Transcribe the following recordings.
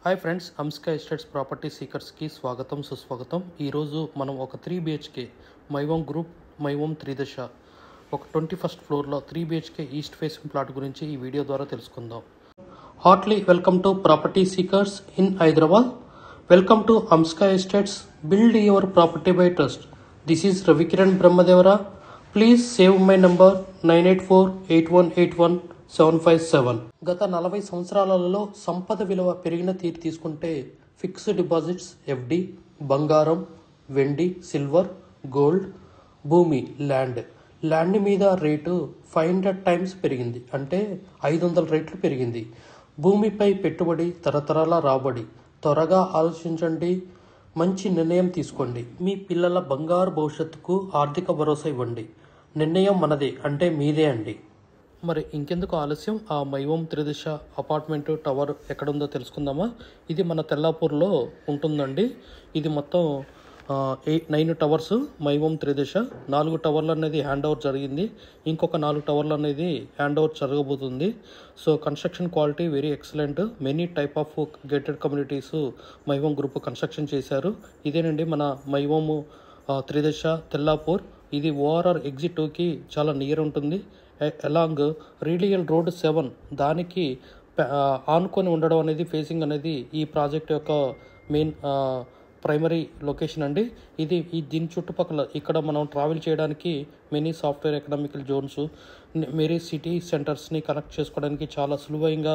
Hi friends, అంస్కా estates property సీకర్స్కి స్వాగతం సుస్వాగతం. ఈరోజు మనం ఒక 3BHK మైవోమ్ గ్రూప్ మైవోమ్ త్రిదశ ఒక 21st ఫ్లోర్లో 3BHK ఈస్ట్ ఫేసింగ్ ప్లాట్ గురించి ఈ వీడియో ద్వారా తెలుసుకుందాం. Heartly welcome to property seekers in Hyderabad. Welcome to Amska estates, build your property by trust. This is Ravikiran Brahmadevara. Please save my number 9848181757. గత 40 సంవత్సరాలలో సంపద విలువ పెరిగిన తీరు తీసుకుంటే ఫిక్స్డ్ డిపాజిట్స్, FD, బంగారం, వెండి, సిల్వర్, గోల్డ్, భూమి, ల్యాండ్ మీద రేటు 500 టైమ్స్ పెరిగింది, అంటే 500 రెట్లు పెరిగింది. భూమిపై పెట్టుబడి తరతరాల రాబడి. త్వరగా ఆలోచించండి, మంచి నిర్ణయం తీసుకోండి. మీ పిల్లల బంగారు భవిష్యత్తుకు ఆర్థిక భరోసా ఇవ్వండి. నిర్ణయం మనదే, అంటే మీదే అండి. మరి ఇంకెందుకు ఆలస్యం, ఆ మైవోమ్ త్రిదశ అపార్ట్మెంట్ టవర్ ఎక్కడుందో తెలుసుకుందామా. ఇది మన తెల్లాపూర్లో ఉంటుందండి. ఇది మొత్తం 9 టవర్స్ మైవోమ్ త్రిదశ. 4 టవర్లు అనేది హ్యాండ్ ఓవర్ జరిగింది, ఇంకొక 4 టవర్లు అనేది హ్యాండ్ ఓవర్ జరగబోతుంది. So construction quality very excellent. Many type of gated communities My Home group construction చేశారు. ఇదేనండి మన మైవోమ్ త్రిదశ తెల్లాపూర్. ఇది ORR ఎగ్జిట్ 2కి చాలా నియర్ ఉంటుంది. అలాంగ్ రీడియల్ రోడ్ 7 దానికి ఆనుకొని ఉండడం అనేది, ఫేసింగ్ అనేది ఈ ప్రాజెక్ట్ యొక్క మెయిన్ ప్రైమరీ లొకేషన్ అండి. దీని చుట్టుపక్కల ఇక్కడ మనం ట్రావెల్ చేయడానికి many software economical zones, many city సెంటర్స్ని కనెక్ట్ చేసుకోవడానికి చాలా సులువైన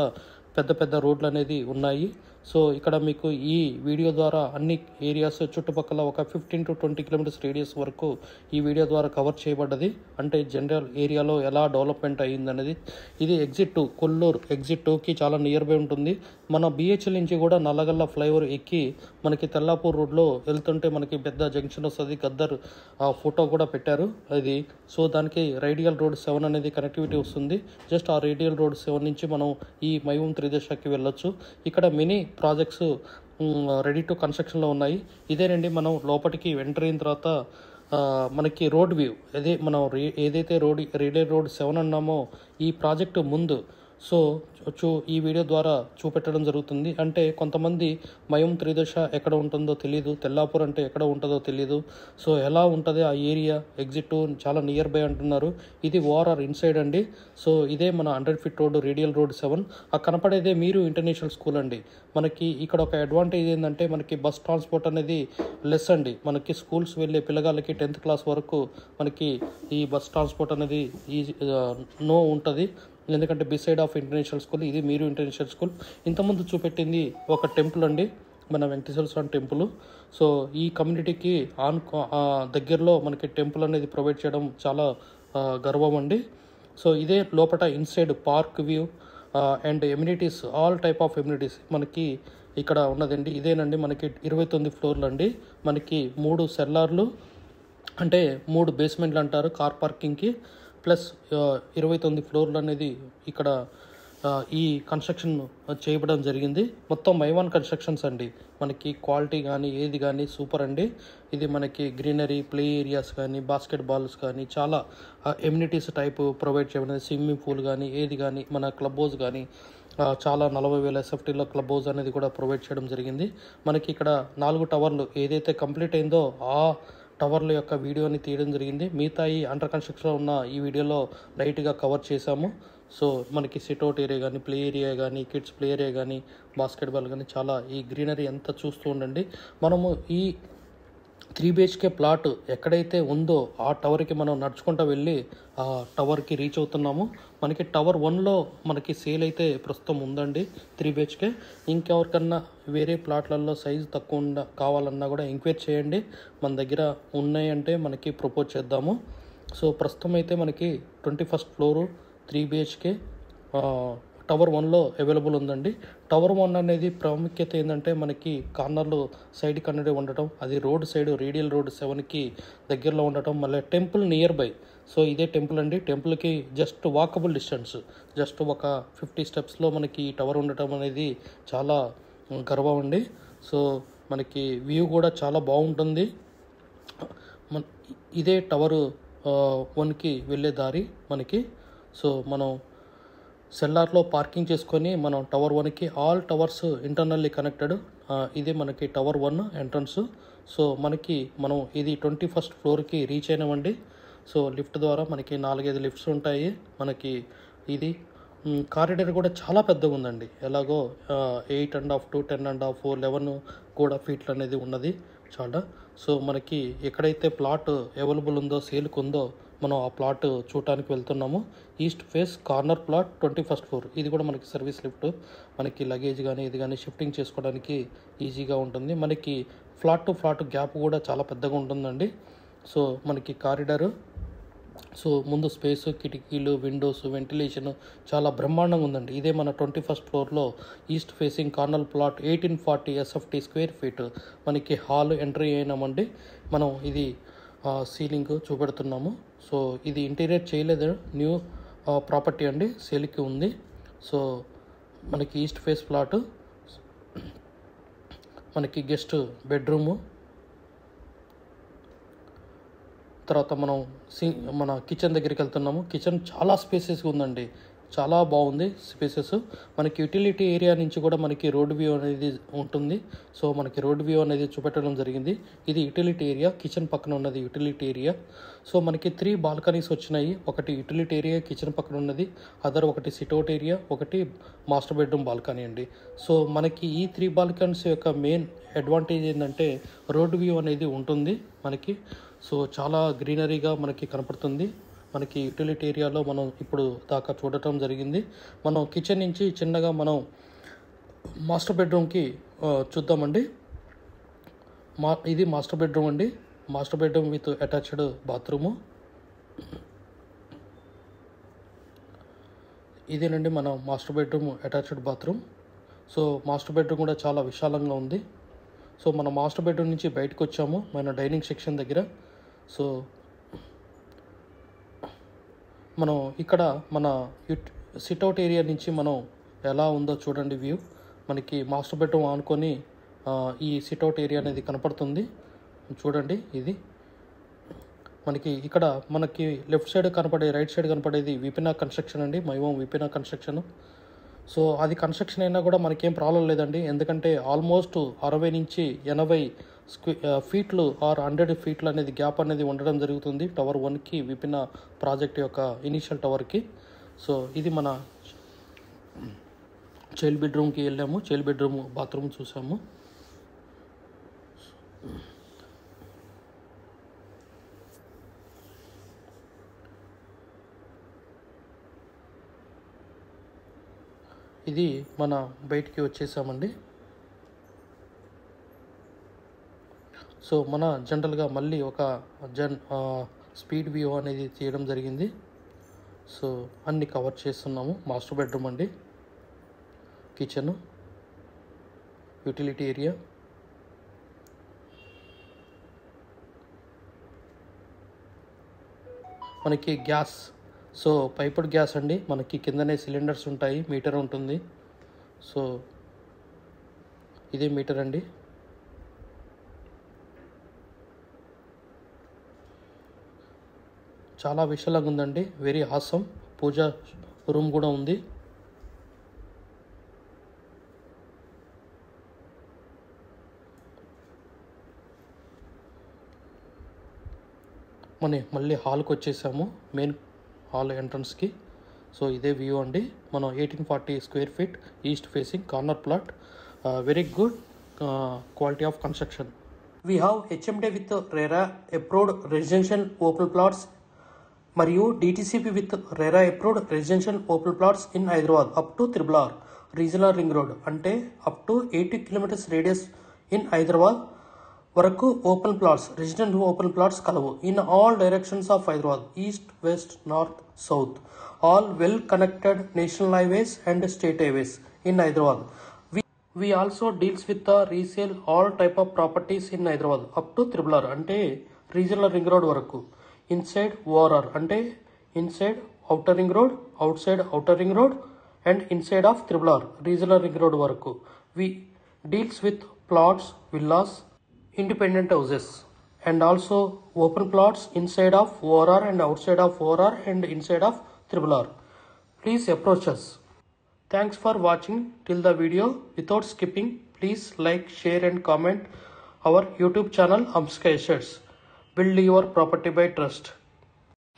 పెద్ద రోడ్లు అనేది ఉన్నాయి. సో ఇక్కడ మీకు ఈ వీడియో ద్వారా అన్ని ఏరియాస్ చుట్టుపక్కల ఒక 15 to 20 కిలోమీటర్స్ రేడియస్ వరకు ఈ వీడియో ద్వారా కవర్ చేయబడ్డది. అంటే జనరల్ ఏరియాలో ఎలా డెవలప్మెంట్ అయ్యిందనేది. ఇది ఎగ్జిట్ 2, కొల్లూరు ఎగ్జిట్ 2కి చాలా నియర్ బై ఉంటుంది. మన BHL నుంచి కూడా నల్లగల్ల ఫ్లైఓవర్ ఎక్కి మనకి తెల్లాపూర్ రోడ్లో వెళ్తుంటే మనకి పెద్ద జంక్షన్ వస్తుంది. గద్దర్ ఫోటో కూడా పెట్టారు అది. సో దానికి రేడియల్ రోడ్ 7 అనేది కనెక్టివిటీ వస్తుంది. జస్ట్ ఆ రేడియల్ రోడ్ 7 నుంచి మనం ఈ మైవోమ్ త్రిదశకి వెళ్ళొచ్చు. ఇక్కడ మినీ ప్రాజెక్ట్స్ రెడీ టు కన్స్ట్రక్షన్లో ఉన్నాయి. ఇదేనండి, మనం లోపలికి ఎంటర్ అయిన తర్వాత మనకి రోడ్ వ్యూ. అదే మనం ఏదైతే రేడియల్ రోడ్ 7 అన్నామో ఈ ప్రాజెక్టు ముందు. సో ఈ వీడియో ద్వారా చూపెట్టడం జరుగుతుంది. అంటే కొంతమంది మైవోమ్ త్రిదశ ఎక్కడ ఉంటుందో తెలియదు, తెల్లాపూర్ అంటే ఎక్కడ ఉంటుందో తెలియదు. సో ఎలా ఉంటుంది ఆ ఏరియా, ఎగ్జిట్ 2 చాలా నియర్ బై అంటున్నారు. ఇది ORR ఇన్సైడ్ అండి. సో ఇదే మన 100 feet రోడ్, రేడియల్ రోడ్ 7. ఆ కనపడేదే మీరు ఇంటర్నేషనల్ స్కూల్ అండి. మనకి ఇక్కడ ఒక అడ్వాంటేజ్ ఏంటంటే మనకి బస్ ట్రాన్స్పోర్ట్ అనేది లెస్ అండి. మనకి స్కూల్స్ వెళ్ళే పిల్లగాళ్ళకి 10th క్లాస్ వరకు మనకి ఈ బస్ ట్రాన్స్పోర్ట్ అనేది నో ఉంటుంది. ఎందుకంటే బిసైడ్ ఆఫ్ ఇంటర్నేషనల్ స్కూల్, ఇది మీరు ఇంటర్నేషనల్ స్కూల్. ఇంతకుముందు చూపెట్టింది ఒక టెంపుల్ అండి, మన వెంకటేశ్వర స్వామి టెంపుల్. సో ఈ కమ్యూనిటీకి దగ్గరలో మనకి టెంపుల్ అనేది ప్రొవైడ్ చేయడం చాలా గర్వం అండి. సో ఇదే లోపల inside park view and amenities, all type of amenities మనకి ఇక్కడ ఉన్నదండి. ఇదేనండి మనకి 29 ఫ్లోర్లు అండి. మనకి 3 సెల్లార్లు, అంటే 3 బేస్మెంట్లు అంటారు కార్ పార్కింగ్కి, ప్లస్ 29 ఫ్లోర్లు అనేది ఇక్కడ ఈ కన్స్ట్రక్షన్ చేయడం జరిగింది. మొత్తం మైవాన్ కన్స్ట్రక్షన్స్ అండి. మనకి క్వాలిటీ కానీ ఏది కానీ సూపర్ అండి. ఇది మనకి గ్రీనరీ, ప్లే ఏరియాస్ కానీ, బాస్కెట్ బాల్స్ కానీ, చాలా ఎమ్యూనిటీస్ టైప్ ప్రొవైడ్ చేయడం, స్విమ్మింగ్ పూల్ కానీ ఏది కానీ, మన క్లబ్ హౌస్ కానీ చాలా 40,000 SFTలో క్లబ్ హౌస్ అనేది కూడా ప్రొవైడ్ చేయడం జరిగింది. మనకి ఇక్కడ 4 టవర్లు ఏదైతే కంప్లీట్ అయిందో ఆ టవర్ల యొక్క వీడియోని తీయడం జరిగింది. మిగతా ఈ అండర్ కన్స్ట్రక్షన్లో ఉన్న ఈ వీడియోలో లైట్గా కవర్ చేశాము. సో మనకి సిట్అవుట్ ఏరియా కానీ, ప్లే ఏరియా కానీ, కిడ్స్ ప్లే ఏరియా కానీ, బాస్కెట్బాల్ కానీ, చాలా ఈ గ్రీనరీ అంతా చూస్తూ ఉండండి. మనము ఈ 3BHK ప్లాట్ ఎక్కడైతే ఉందో ఆ టవర్కి మనం నడుచుకుంటూ వెళ్ళి ఆ టవర్కి రీచ్ అవుతున్నాము. మనకి టవర్ 1లో మనకి సేల్ అయితే ప్రస్తుతం ఉందండి 3BHK. ఇంకెవరికన్నా వేరే ప్లాట్లలో సైజు తక్కువ కావాలన్నా కూడా ఎంక్వైరీ చేయండి. మన దగ్గర ఉన్నాయంటే మనకి ప్రపోజ్ చేద్దాము. సో ప్రస్తుతం అయితే మనకి 21st ఫ్లోరు 3BHK టవర్ 1లో అవైలబుల్ ఉందండి. టవర్ 1 అనేది ప్రాముఖ్యత ఏంటంటే మనకి కార్నర్లు సైడ్ కన్నడే ఉండటం, అది రోడ్ సైడ్ రేడియల్ రోడ్ 7కి దగ్గరలో ఉండటం, మళ్ళీ టెంపుల్ నియర్ బై. సో ఇదే టెంపుల్ అండి. టెంపుల్కి జస్ట్ వాకబుల్ డిస్టెన్స్, జస్ట్ ఒక 50 స్టెప్స్లో మనకి ఈ టవర్ ఉండటం అనేది చాలా గర్వం అండి. సో మనకి వ్యూ కూడా చాలా బాగుంటుంది. ఇదే టవర్ 1కి వెళ్ళే దారి మనకి. సో మనం సెల్లార్లో పార్కింగ్ చేసుకొని మనం టవర్ 1కి ఆల్ టవర్స్ ఇంటర్నల్లీ కనెక్టెడ్. ఇదే మనకి టవర్ 1 ఎంట్రన్స్. సో మనం ఇది 21st ఫ్లోర్కి రీచ్ అయినామండి. సో లిఫ్ట్ ద్వారా మనకి 4-5 లిఫ్ట్స్ ఉంటాయి. మనకి ఇది కారిడార్ కూడా చాలా పెద్దగా ఉందండి. ఎలాగో 8.5 to 10.5 11 కూడా ఫీట్లు అనేది ఉన్నది చాలా. సో మనకి ఎక్కడైతే ప్లాట్ అవైలబుల్ ఉందో, సేల్కి ఉందో, మనం ఆ ప్లాట్ చూడటానికి వెళ్తున్నాము. East face corner plot 21st floor. ఇది కూడా మనకి సర్వీస్ లిఫ్ట్. మనకి లగేజ్ కానీ ఇది కానీ షిఫ్టింగ్ చేసుకోవడానికి ఈజీగా ఉంటుంది. మనకి ఫ్లాట్ టు ఫ్లాట్ గ్యాప్ కూడా చాలా పెద్దగా ఉంటుందండి. సో మనకి కారిడారు, సో ముందు స్పేస్, కిటికీలు, విండోస్, వెంటిలేషన్ చాలా బ్రహ్మాండంగా ఉందండి. ఇదే మన 21st ఫ్లోర్లో east facing corner plot 1840 SFT square feet. మనకి హాల్ ఎంట్రీ అయినామండి. మనం ఇది సీలింగ్ చూపెడుతున్నాము. సో ఇది ఇంటీరియర్ చేయలేదు, న్యూ ప్రాపర్టీ అండి, సేల్కి ఉంది. సో మనకి ఈస్ట్ ఫేస్ ప్లాట్, మనకి గెస్ట్ బెడ్రూము, తర్వాత మన కిచెన్ దగ్గరికి వెళ్తున్నాము. కిచెన్ చాలా స్పేసెస్గా ఉందండి, చాలా బాగుంది స్పేసెస్. మనకి యూటిలిటీ ఏరియా నుంచి కూడా మనకి రోడ్ వ్యూ అనేది ఉంటుంది. సో మనకి రోడ్ వ్యూ అనేది చూపెట్టడం జరిగింది. ఇది యూటిలిటీ ఏరియా, కిచెన్ పక్కన ఉన్నది యూటిలిటీ ఏరియా. సో మనకి 3 బాల్కనీస్ వచ్చినాయి. ఒకటి యూటిలిటీ ఏరియా కిచెన్ పక్కన ఉన్నది, ఒకటి సిట్అవుట్ ఏరియా, ఒకటి మాస్టర్ బెడ్రూమ్ బాల్కనీ అండి. సో మనకి ఈ 3 బాల్కనీస్ యొక్క మెయిన్ అడ్వాంటేజ్ ఏంటంటే రోడ్ వ్యూ అనేది ఉంటుంది మనకి. సో చాలా గ్రీనరీగా మనకి కనపడుతుంది. మనకి యూటిలిటీ ఏరియాలో మనం ఇప్పుడు దాకా చూడటం జరిగింది. మనం కిచెన్ నుంచి చిన్నగా మనం మాస్టర్ బెడ్రూమ్కి చూద్దామండి. ఇది మాస్టర్ బెడ్రూమ్ అండి. Master bedroom with attached bathroom. ఇదేనండి మన master bedroom attached bathroom. So master bedroom కూడా చాలా విశాలంగా ఉంది. సో మన మాస్టర్ బెడ్రూమ్ నుంచి బయటకు వచ్చాము మన డైనింగ్ సెక్షన్ దగ్గర. సో మనం ఇక్కడ మన సిట్అవుట్ ఏరియా నుంచి మనం ఎలా ఉందో చూడండి వ్యూ. మనకి మాస్టర్ బెడ్రూమ్ ఆనుకొని ఈ సిట్అవుట్ ఏరియా అనేది కనపడుతుంది చూడండి. ఇది మనకి ఇక్కడ మనకి లెఫ్ట్ సైడ్ కనపడే, రైట్ సైడ్ కనపడేది విపినా కన్స్ట్రక్షన్ అండి, మై హోమ్ విపినా కన్స్ట్రక్షన్. సో అది కన్స్ట్రక్షన్ అయినా కూడా మనకేం ప్రాబ్లం లేదండి, ఎందుకంటే ఆల్మోస్ట్ 60 నుంచి 80 ఫీట్లు ఆర్ 100 ఫీట్లు అనేది గ్యాప్ అనేది ఉండడం జరుగుతుంది టవర్ 1కి, విపినా ప్రాజెక్ట్ యొక్క ఇనీషియల్ టవర్కి. సో ఇది మన చైల్డ్ బెడ్రూమ్కి వెళ్ళాము, చైల్డ్ బెడ్రూమ్ బాత్రూమ్ చూసాము. ఇది మన బయటికి వచ్చేసామండి. సో మన జనరల్గా మళ్ళీ ఒక స్పీడ్ వ్యూ అనేది తీయడం జరిగింది. సో అన్ని కవర్ చేస్తున్నాము. మాస్టర్ బెడ్రూమ్ అండి, కిచెన్, యూటిలిటీ ఏరియా, మనకి గ్యాస్. సో పైపుడ్ గ్యాస్ అండి, మనకి కిందనే సిలిండర్స్ ఉంటాయి, మీటర్ ఉంటుంది. సో ఇదే మీటర్ అండి. చాలా విశాలంగా ఉందండి, వెరీ ఆసమ్. పూజా రూమ్ కూడా ఉంది. మళ్ళీ హాల్కి వచ్చేసాము, మెయిన్ హాల్ ఎంట్రన్స్కి. సో ఇదే వ్యూ అండి. మనం 1840 square feet east facing corner plot, very good quality of construction. We have HMDA with RERA approved residential open plots మరియు DTCP with RERA approved residential open plots in Hyderabad up to RRR regional ring road, అంటే up to 80 kilometres radius in Hyderabad వరకు open plots, resident open plots కలవు in all directions of Hyderabad, east, west, north, south, all well connected national highways and state highways in Hyderabad. We also deals with the resale all type of properties in Hyderabad up to RRR, అంటే regional ring road వరకు. Inside ORR, అంటే inside outer ring road, outside outer ring road and inside of RRR regional ring road వరకు. We deals with plots, villas, independent houses and also open plots inside of ORR and outside of ORR and inside of RRR. Please approach us. Thanks for watching till the video. Without skipping, please like, share and comment our YouTube channel Hamsika Assets. Build your property by trust.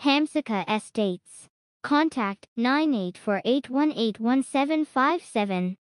Hamsika Estates. Contact 9848181757.